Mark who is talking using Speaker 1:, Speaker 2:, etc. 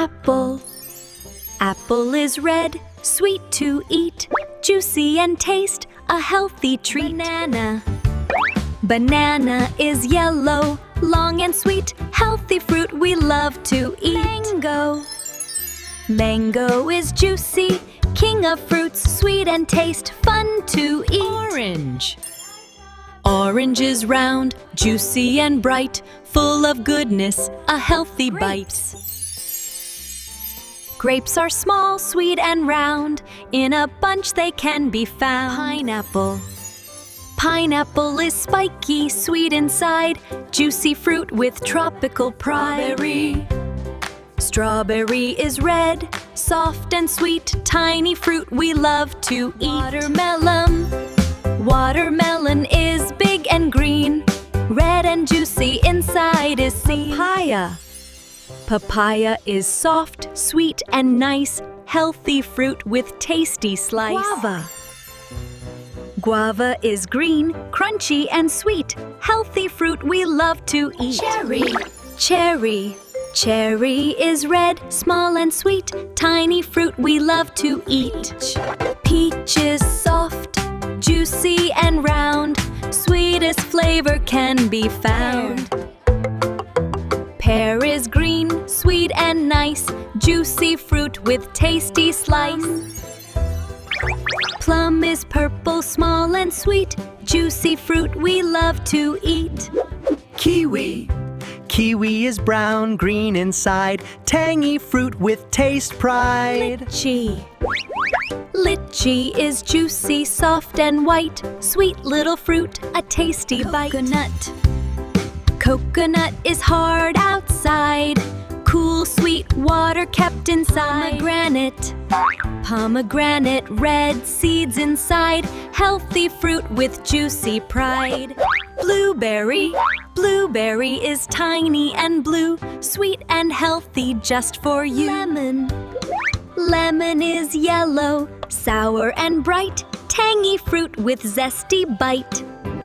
Speaker 1: Apple. Apple is red, sweet to eat, juicy and taste, a healthy treat. Banana. Banana is yellow, long and sweet, healthy fruit we love to eat. Mango. Mango is juicy, king of fruits, sweet and taste, fun to eat. Orange. Orange is round, juicy and bright, full of goodness, a healthy bite. Grapes are small, sweet and round, in a bunch they can be found. Pineapple. Pineapple is spiky, sweet inside, juicy fruit with tropical pride. Strawberry. Strawberry is red, soft and sweet, tiny fruit we love to eat. Watermelon. Watermelon is big and green, red and juicy inside is seen. Papaya. Papaya is soft, sweet and nice, healthy fruit with tasty slice. Guava. Guava is green, crunchy and sweet, healthy fruit we love to eat. Cherry. Cherry. Cherry is red, small and sweet, tiny fruit we love to eat. Peach is soft, juicy and round, sweetest flavor can be found. Pear is green, sweet and nice, juicy fruit with tasty slice. Plum is purple, small and sweet, juicy fruit we love to eat.
Speaker 2: Kiwi. Kiwi is brown, green inside, tangy fruit with taste pride.
Speaker 1: Lychee. Lychee is juicy, soft and white, sweet little fruit, a tasty bite. Coconut. Coconut is hard outside, cool, sweet water kept inside. Pomegranate. Pomegranate, red seeds inside, healthy fruit with juicy pride. Blueberry. Blueberry is tiny and blue, sweet and healthy just for you. Lemon. Lemon is yellow, sour and bright, tangy fruit with zesty bite.